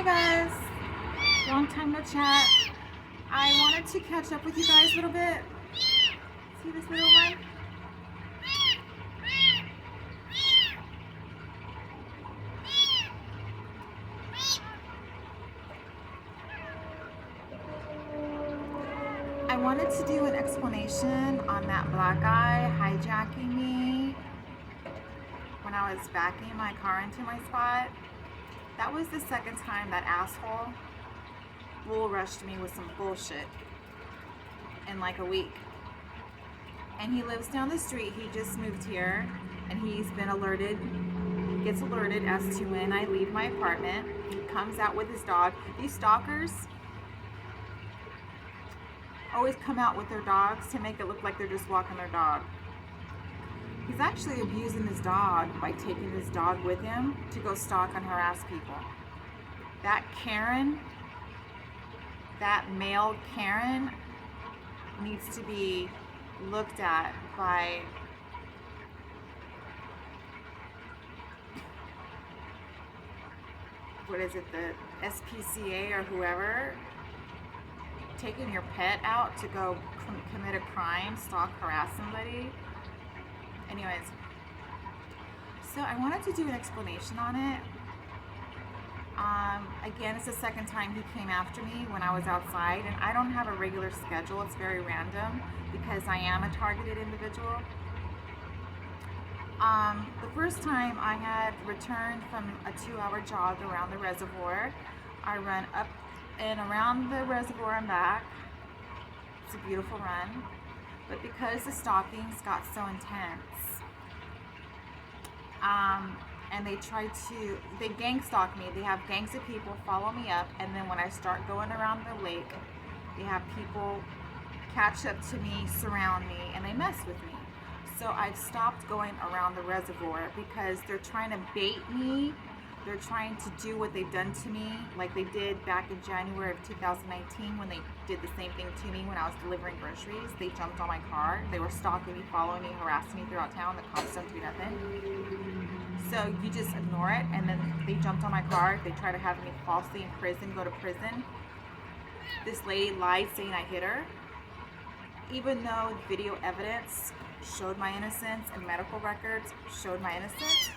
Hi guys, long time no chat. I wanted to catch up with you guys a little bit. See this little one? I wanted to do an explanation on that black guy hijacking me when I was backing my car into my spot. That was the second time that asshole bull rushed me with some bullshit in like a week. And he lives down the street. He just moved here and he's been alerted, gets alerted as to when I leave my apartment. He comes out with his dog. These stalkers always come out with their dogs to make it look like they're just walking their dog. He's actually abusing his dog by taking his dog with him to go stalk and harass people. That Karen, that male Karen, needs to be looked at by what is it, the SPCA or whoever. Taking your pet out to go commit a crime, stalk, harass somebody. Anyways, so I wanted to do an explanation on it. Again, it's the second time he came after me when I was outside, and I don't have a regular schedule. It's very random because I am a targeted individual. The first time I had returned from a 2-hour jog around the reservoir. I run up and around the reservoir and back. It's a beautiful run, but because the stalkings got so intense, and they gang stalk me. They have gangs of people follow me up, and then when I start going around the lake, they have people catch up to me, surround me, and they mess with me. So I've stopped going around the reservoir because they're trying to bait me. They're trying to do what they've done to me, like they did back in January of 2019 when they did the same thing to me when I was delivering groceries. They jumped on my car. They were stalking me, following me, harassing me throughout town. The cops don't do nothing. So you just ignore it, and then they jumped on my car. They try to have me falsely in prison, go to prison. This lady lied saying I hit her, even though video evidence showed my innocence and medical records showed my innocence.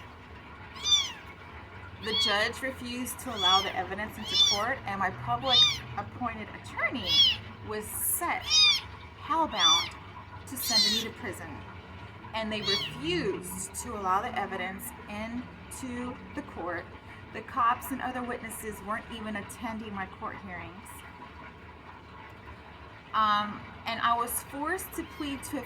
The judge refused to allow the evidence into court, and my public appointed attorney was set hellbound to send me to prison. And they refused to allow the evidence into the court. The cops and other witnesses weren't even attending my court hearings. And I was forced to plead to a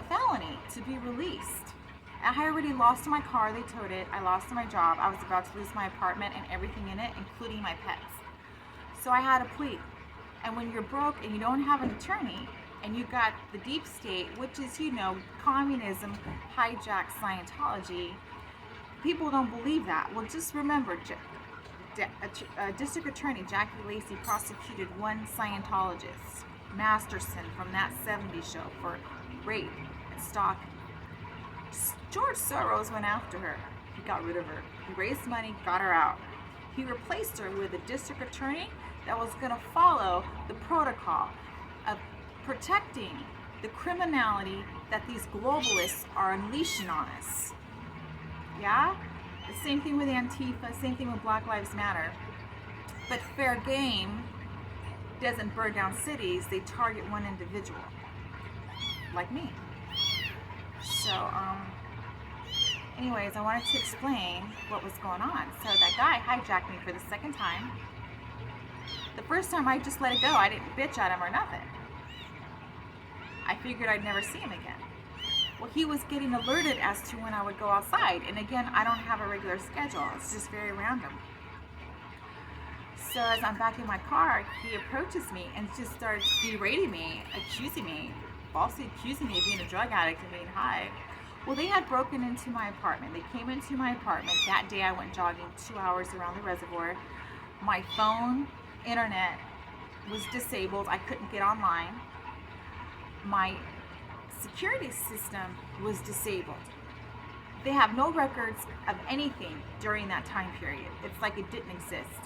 felony to be released. I had already lost my car, they towed it. I lost my job. I was about to lose my apartment and everything in it, including my pets. So I had a plea. And when you're broke and you don't have an attorney, and you got the deep state, which is, communism hijacked Scientology, people don't believe that. Well, just remember, District Attorney Jackie Lacey prosecuted one Scientologist, Masterson, from that 70s show for rape and stalking. George Soros went after her. He got rid of her. He raised money, got her out. He replaced her with a district attorney that was going to follow the protocol of protecting the criminality that these globalists are unleashing on us. Yeah? The same thing with Antifa, same thing with Black Lives Matter. But fair game doesn't burn down cities, they target one individual, like me. So, anyways, I wanted to explain what was going on. So that guy hijacked me for the second time. The first time I just let it go. I didn't bitch at him or nothing. I figured I'd never see him again. Well, he was getting alerted as to when I would go outside. And again, I don't have a regular schedule. It's just very random. So as I'm back in my car, he approaches me and just starts berating me, falsely accusing me of being a drug addict and being high. Well, they had broken into my apartment. They came into my apartment. That day I went jogging 2 hours around the reservoir. My phone, internet was disabled. I couldn't get online. My security system was disabled. They have no records of anything during that time period. It's like it didn't exist.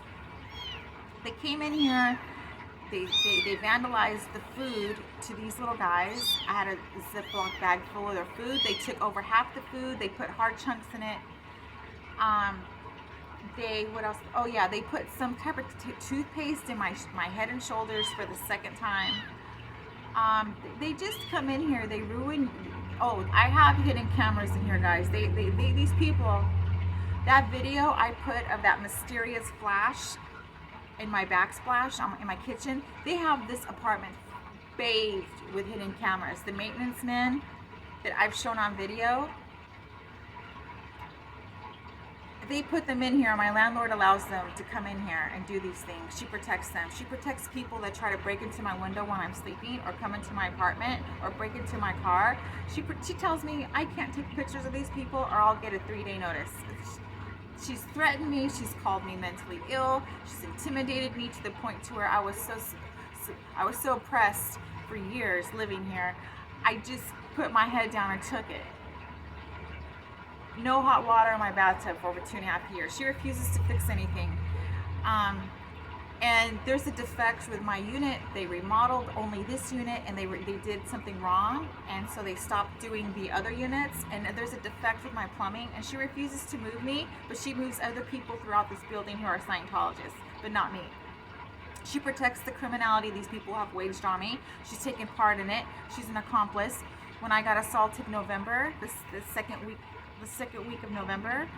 They came in here, they vandalized the food to these little guys. I had a Ziploc bag full of their food. They took over half the food. They put hard chunks in it. What else? Oh yeah, they put some type of toothpaste in my head and shoulders for the second time. They just come in here. They ruin. Oh, I have hidden cameras in here, guys. These people. That video I put of that mysterious flash in my backsplash in my kitchen, they have this apartment bathed with hidden cameras. The maintenance men that I've shown on video, they put them in here. My landlord allows them to come in here and do these things. She protects them. She protects people that try to break into my window when I'm sleeping, or come into my apartment, or break into my car. She tells me I can't take pictures of these people or I'll get a 3-day notice. She's threatened me. She's called me mentally ill. She's intimidated me to the point to where I was so oppressed for years living here. I just put my head down and took it. No hot water in my bathtub for over 2.5 years. She refuses to fix anything. And there's a defect with my unit. They remodeled only this unit, and they did something wrong, and so they stopped doing the other units. And there's a defect with my plumbing, and she refuses to move me, but she moves other people throughout this building who are Scientologists, but not me. She protects the criminality these people have waged on me. She's taken part in it. She's an accomplice. When I got assaulted November, the second week of November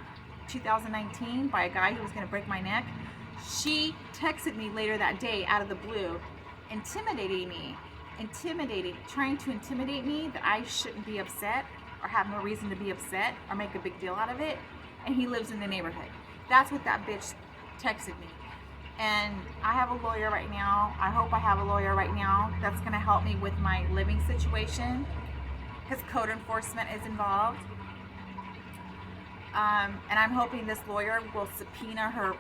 2019, by a guy who was going to break my neck, she texted me later that day out of the blue, intimidating me, trying to intimidate me that I shouldn't be upset or have no reason to be upset or make a big deal out of it, and he lives in the neighborhood. That's what that bitch texted me. And I have a lawyer right now. I hope I have a lawyer right now that's going to help me with my living situation, because code enforcement is involved. And I'm hoping this lawyer will subpoena her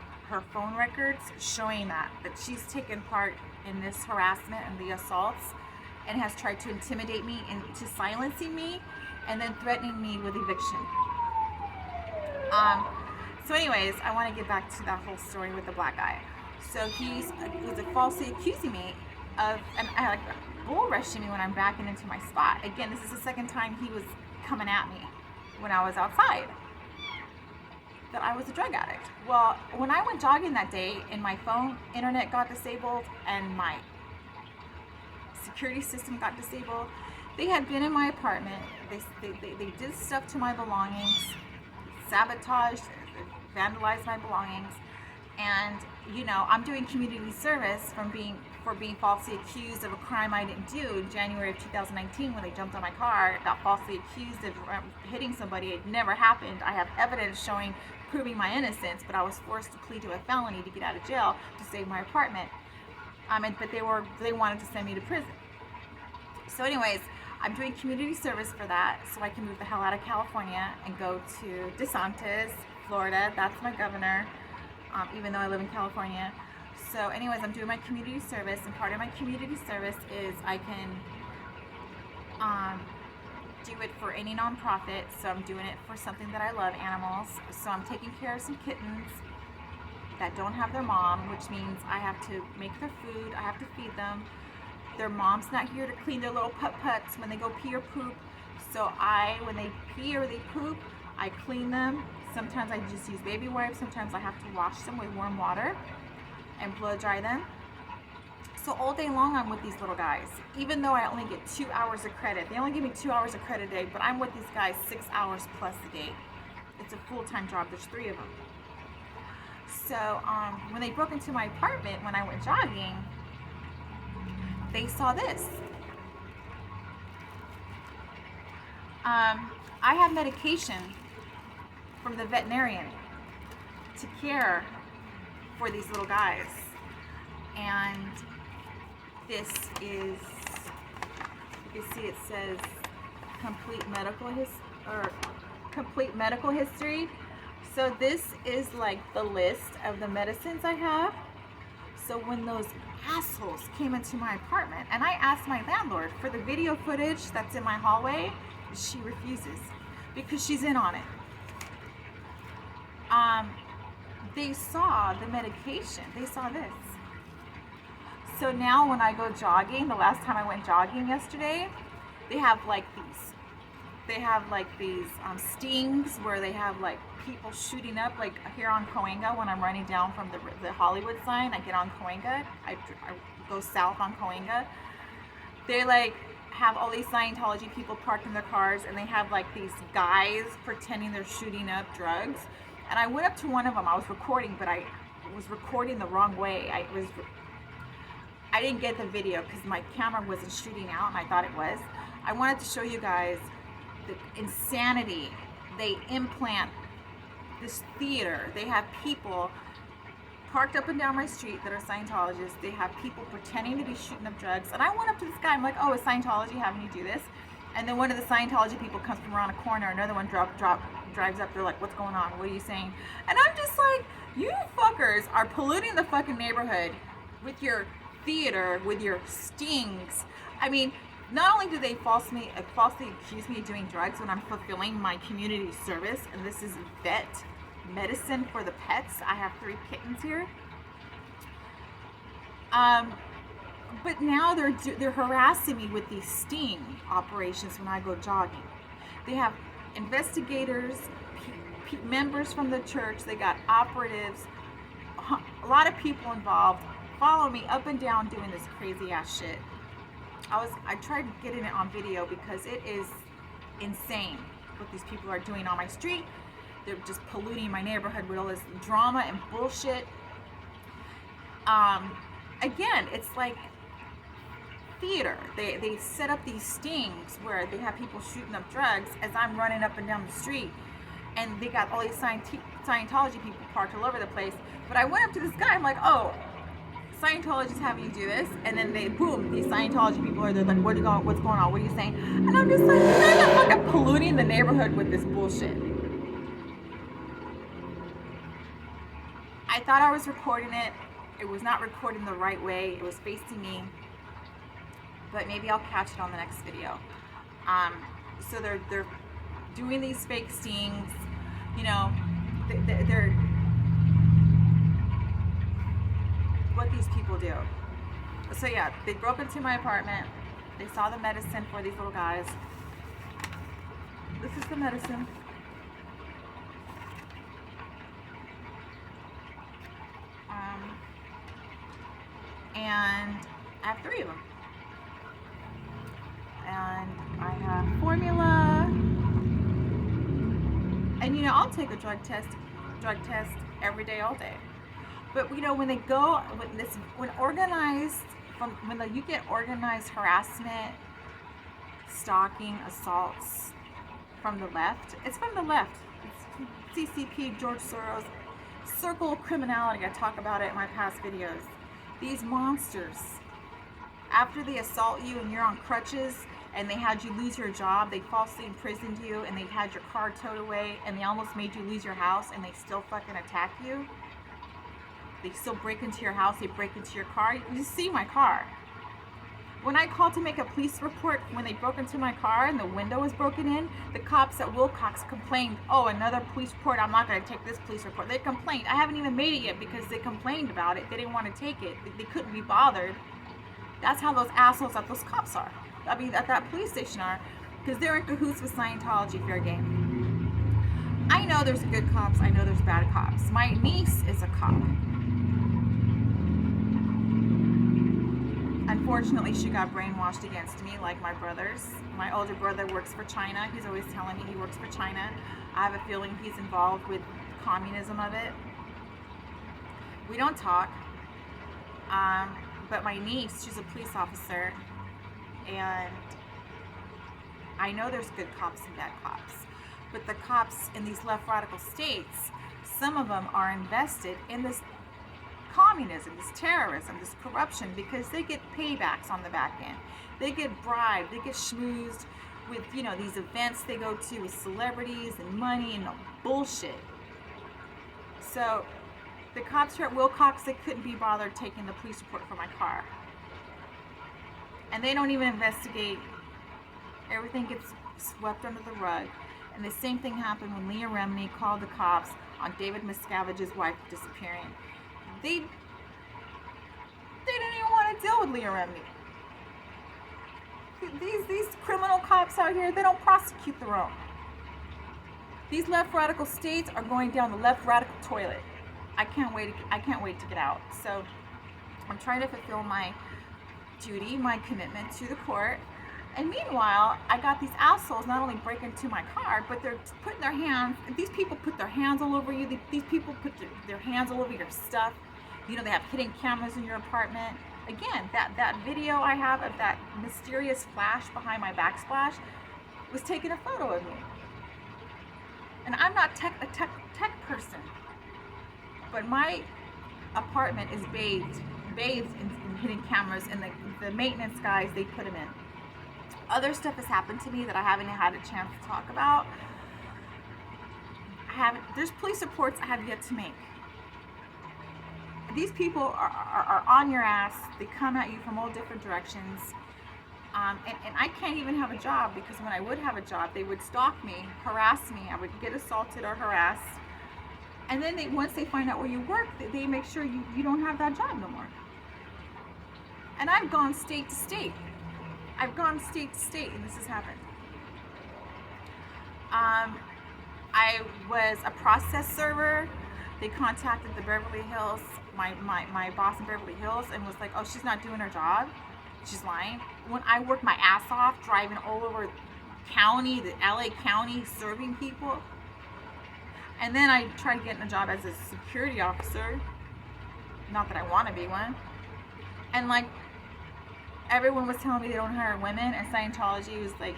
phone records showing that she's taken part in this harassment and the assaults, and has tried to intimidate me into silencing me, and then threatening me with eviction. So anyways, I want to get back to that whole story with the black guy. So he was falsely accusing me of, and like bull rushing me when I'm backing into my spot. Again, this is the second time he was coming at me when I was outside, that I was a drug addict. Well, when I went jogging that day and my phone internet got disabled and my security system got disabled, they had been in my apartment. They did stuff to my belongings, sabotaged, vandalized my belongings, and I'm doing community service for being falsely accused of a crime I didn't do in January of 2019 when they jumped on my car. Got falsely accused of hitting somebody. It never happened. I have evidence proving my innocence, but I was forced to plead to a felony to get out of jail to save my apartment. But they wanted to send me to prison. So anyways, I'm doing community service for that, so I can move the hell out of California and go to DeSantis, Florida. That's my governor, even though I live in California. So anyways, I'm doing my community service, and part of my community service is I can do it for any nonprofit. So I'm doing it for something that I love, animals. So I'm taking care of some kittens that don't have their mom, which means I have to make their food, I have to feed them. Their mom's not here to clean their little putt-putts when they go pee or poop. So when they pee or they poop, I clean them. Sometimes I just use baby wipes. Sometimes I have to wash them with warm water and blow dry them. So all day long I'm with these little guys, even though I only get 2 hours of credit. They only give me 2 hours of credit a day, but I'm with these guys 6 hours plus a day. It's a full-time job. There's 3 of them. So when they broke into my apartment when I went jogging, they saw this. I have medication from the veterinarian to care for these little guys, and this is, you can see it says complete medical history. So this is like the list of the medicines I have. So when those assholes came into my apartment, and I asked my landlord for the video footage that's in my hallway, she refuses because she's in on it. They saw the medication. They saw this. So now when I go jogging, the last time I went jogging yesterday, they have like these stings where they have like people shooting up, like here on Cahuenga. When I'm running down from the Hollywood sign, I get on Cahuenga, I go south on Cahuenga. They like have all these Scientology people parked in their cars, and they have like these guys pretending they're shooting up drugs. And I went up to one of them. I was recording, but I was recording the wrong way. I didn't get the video because my camera wasn't shooting out, and I thought it was. I wanted to show you guys the insanity. They implant this theater. They have people parked up and down my street that are Scientologists. They have people pretending to be shooting up drugs. And I went up to this guy. I'm like, oh, is Scientology having you do this? And then one of the Scientology people comes from around a corner. Another one drives up. They're like, what's going on? What are you saying? And I'm just like, you fuckers are polluting the fucking neighborhood with your theater, with your stings. I mean, not only do they falsely accuse me of doing drugs when I'm fulfilling my community service, and this is vet medicine for the pets. I have 3 kittens here. But now they're harassing me with these sting operations when I go jogging. They have investigators, members from the church. They got operatives, a lot of people involved. Follow me up and down doing this crazy ass shit. I tried getting it on video because it is insane what these people are doing on my street. They're just polluting my neighborhood with all this drama and bullshit. Again, it's like theater. They set up these stings where they have people shooting up drugs as I'm running up and down the street. And they got all these Scientology people parked all over the place. But I went up to this guy, I'm like, oh, Scientology's having you do this, and then these Scientology people are there like, what's going on? What are you saying? And I'm just like, you guys are fucking polluting the neighborhood with this bullshit. I thought I was recording it. It was not recording the right way. It was facing me. But maybe I'll catch it on the next video. So they're doing these fake stings. You know, they're what these people do. So yeah, they broke into my apartment. They saw the medicine for these little guys. This is the medicine. And I have 3 of them. And I have formula. And you know, I'll take a drug test every day, all day. But you know, when they go, you get organized harassment, stalking, assaults from the left, it's from the left. It's CCP, George Soros, circle of criminality. I talk about it in my past videos. These monsters, after they assault you and you're on crutches and they had you lose your job, they falsely imprisoned you and they had your car towed away and they almost made you lose your house and they still fucking attack you. They still break into your house, they break into your car. You see my car. When I called to make a police report, when they broke into my car and the window was broken in, the cops at Wilcox complained, oh, another police report, I'm not going to take this police report. They complained. I haven't even made it yet because they complained about it. They didn't want to take it. They couldn't be bothered. That's how those assholes at those cops are. I mean, at that police station are, because they're in cahoots with Scientology, fair game. I know there's good cops. I know there's bad cops. My niece is a cop. Unfortunately, she got brainwashed against me, like my brothers. My older brother works for China. He's always telling me he works for China. I have a feeling he's involved with communism of it. We don't talk. But my niece, she's a police officer. And I know there's good cops and bad cops. But the cops in these left radical states, some of them are invested in this communism, this terrorism, this corruption, because they get paybacks on the back end. They get bribed, they get schmoozed with, you know, these events they go to with celebrities and money and bullshit. So the cops here at Wilcox, they couldn't be bothered taking the police report for my car. And they don't even investigate. Everything gets swept under the rug. And the same thing happened when Leah Remini called the cops on David Miscavige's wife disappearing. They didn't even want to deal cowardly around me. These criminal cops out here, they don't prosecute their own. These left radical states are going down the left radical toilet. I can't wait to get out. So I'm trying to fulfill my duty, my commitment to the court. And meanwhile, I got these assholes not only break into my car, but they're putting their hands, these people put their hands all over you. These people put their hands all over your stuff. You know, they have hidden cameras in your apartment. Again, that video I have of that mysterious flash behind my backsplash was taking a photo of me. And I'm not a tech person, but my apartment is bathed in hidden cameras, and the maintenance guys, they put them in. Other stuff has happened to me that I haven't had a chance to talk about. There's police reports I have yet to make. These people are on your ass. They come at you from all different directions. And I can't even have a job, because when I would have a job, they would stalk me, harass me. I would get assaulted or harassed. And then once they find out where you work, they make sure you don't have that job no more. And I've gone state to state. And this has happened. I was a process server. They contacted the Beverly Hills, my boss in Beverly Hills, and was like, oh, she's not doing her job. She's lying. When I worked my ass off driving all over county, the LA County, serving people. And then I tried getting a job as a security officer. Not that I want to be one. And like, everyone was telling me they don't hire women, and Scientology was like,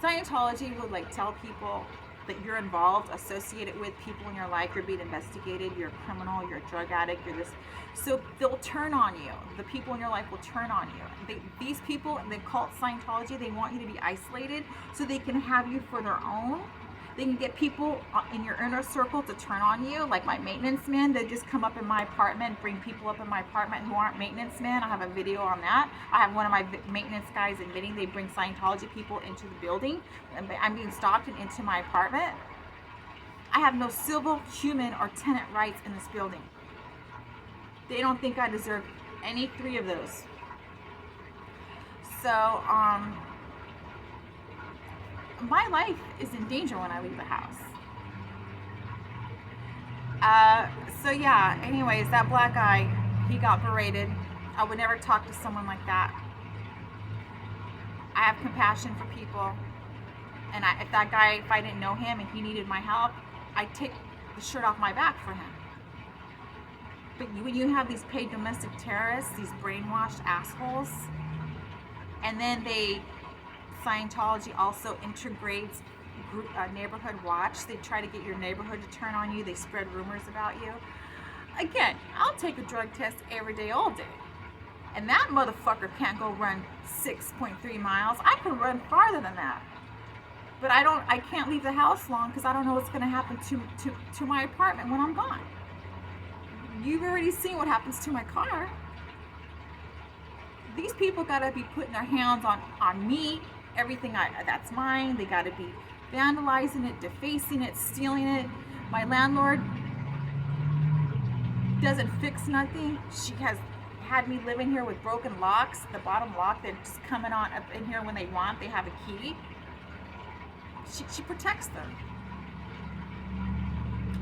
Scientology would like tell people that you're involved, associated with people in your life, you're being investigated, you're a criminal, you're a drug addict, you're this. So they'll turn on you. The people in your life will turn on you. These people, they call it Scientology, they want you to be isolated so they can have you for their own. They can get people in your inner circle to turn on you, like my maintenance man. They just come up in my apartment, bring people up in my apartment who aren't maintenance men. I have a video on that. I have one of my maintenance guys admitting they bring Scientology people into the building. I'm being stalked and into my apartment. I have no civil, human, or tenant rights in this building. They don't think I deserve any three of those. So, my life is in danger when I leave the house. So yeah, anyways, that black guy, he got berated. I would never talk to someone like that. I have compassion for people. And if that guy, if I didn't know him and he needed my help, I'd take the shirt off my back for him. But when you have these paid domestic terrorists, these brainwashed assholes, and then Scientology also integrates neighborhood watch. They try to get your neighborhood to turn on you. They spread rumors about you. Again, I'll take a drug test every day, all day. And that motherfucker can't go run 6.3 miles. I can run farther than that. But I can't leave the house long because I don't know what's going to happen to my apartment when I'm gone. You've already seen what happens to my car. These people got to be putting their hands on me, everything that's mine. They got to be vandalizing it, defacing it, stealing it. My landlord doesn't fix nothing. She has had me living here with broken locks. The bottom lock, they're just coming on up in here when they want. They have a key. She protects them.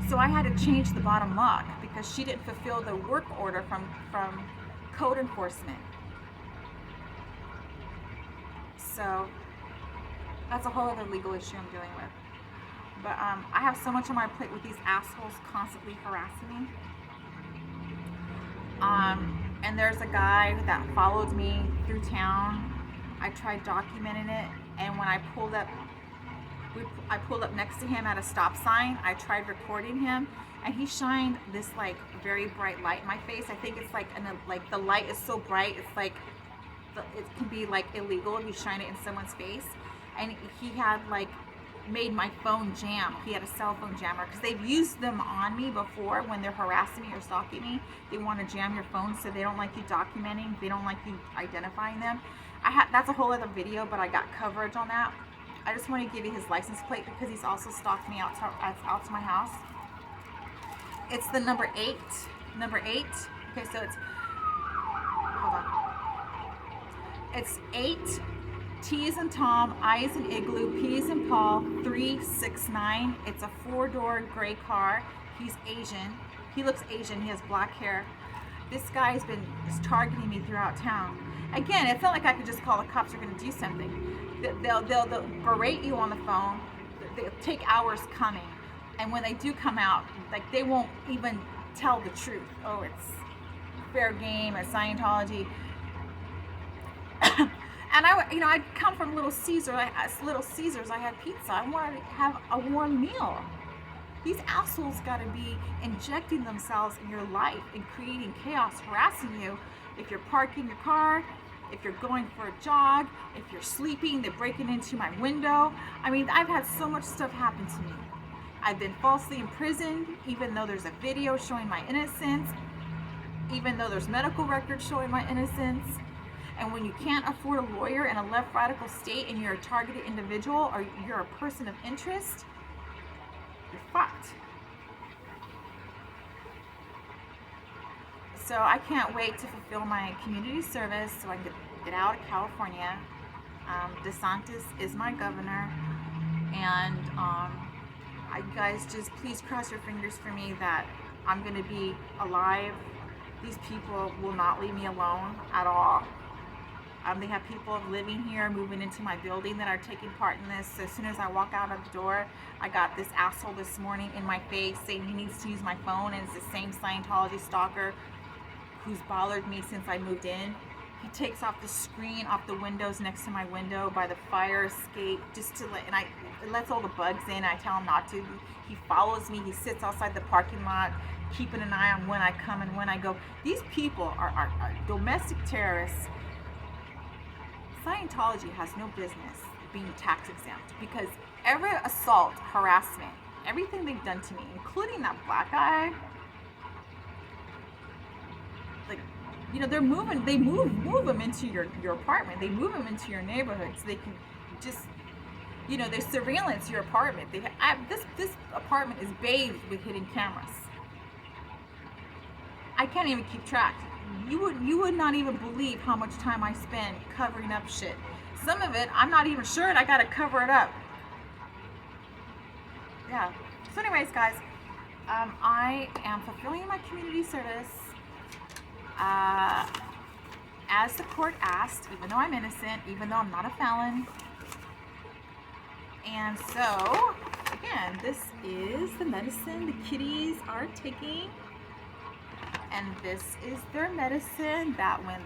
So I had to change the bottom lock because she didn't fulfill the work order from code enforcement. So that's a whole other legal issue I'm dealing with. But I have so much on my plate with these assholes constantly harassing me. And there's a guy that followed me through town. I tried documenting it, and when I pulled up next to him at a stop sign. I tried recording him, and he shined this like very bright light in my face. I think it's like the light is so bright, it's like it can be like illegal if you shine it in someone's face. And he had like made my phone jam. He had a cell phone jammer because they've used them on me before when they're harassing me or stalking me. They want to jam your phone, so they don't like you documenting. They don't like you identifying them. That's a whole other video, but I got coverage on that. I just want to give you his license plate because he's also stalked me out to my house. It's the number 8. Okay, so it's, hold on. It's 8, T is in Tom, I is in Igloo, P is in Paul, 369. It's a 4-door gray car. He's Asian. He looks Asian. He has black hair. This guy has been targeting me throughout town. Again, it's not like I could just call the cops are going to do something. They'll berate you on the phone. They'll take hours coming. And when they do come out, like, they won't even tell the truth. Oh, it's fair game at Scientology. And I come from Little Caesars. I had pizza. I wanted to have a warm meal. These assholes got to be injecting themselves in your life and creating chaos, harassing you. If you're parking your car, if you're going for a jog, if you're sleeping, they're breaking into my window. I mean, I've had so much stuff happen to me. I've been falsely imprisoned, even though there's a video showing my innocence, even though there's medical records showing my innocence. And when you can't afford a lawyer in a left radical state and you're a targeted individual or you're a person of interest, you're fucked. So I can't wait to fulfill my community service so I can get out of California. DeSantis is my governor, and you guys just please cross your fingers for me that I'm going to be alive. These people will not leave me alone at all. They have people living here, moving into my building that are taking part in this. So as soon as I walk out of the door, I got this asshole this morning in my face saying he needs to use my phone, and it's the same Scientology stalker who's bothered me since I moved in. He takes off the screen off the windows next to my window by the fire escape just to let, and it lets all the bugs in. I tell him not to. He follows me. He sits outside the parking lot, keeping an eye on when I come and when I go. These people are domestic terrorists. Scientology has no business being tax exempt because every assault, harassment, everything they've done to me, including that black guy, like, they move them into your apartment. They move them into your neighborhood so they can just, they surveillance your apartment. This apartment is bathed with hidden cameras. I can't even keep track. You would not even believe how much time I spend covering up shit. Some of it, I'm not even sure, and I gotta cover it up. Yeah. So anyways, guys, I am fulfilling my community service as the court asked, even though I'm innocent, even though I'm not a felon. And so, again, this is the medicine the kitties are taking. And this is their medicine that when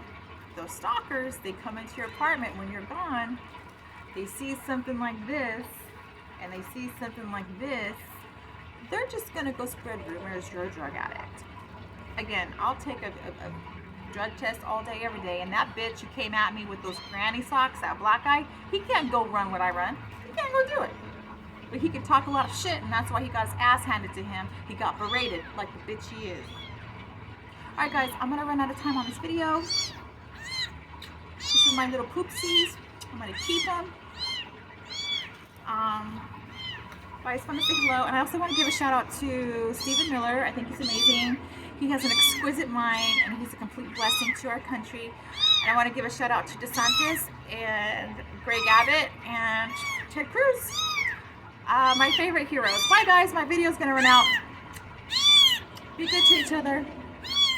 those stalkers, they come into your apartment when you're gone, they see something like this, and they see something like this, they're just going to go spread rumors you're a drug addict. Again, I'll take a drug test all day, every day, and that bitch who came at me with those granny socks, that black guy, he can't go run what I run. He can't go do it. But he can talk a lot of shit, and that's why he got his ass handed to him. He got berated like the bitch he is. Alright guys, I'm going to run out of time on this video. This is my little poopsies. I'm going to keep them. But I just want to say hello. And I also want to give a shout out to Stephen Miller. I think he's amazing. He has an exquisite mind and he's a complete blessing to our country. And I want to give a shout out to DeSantis and Greg Abbott and Ted Cruz. My favorite heroes. Bye guys, my video is going to run out. Be good to each other.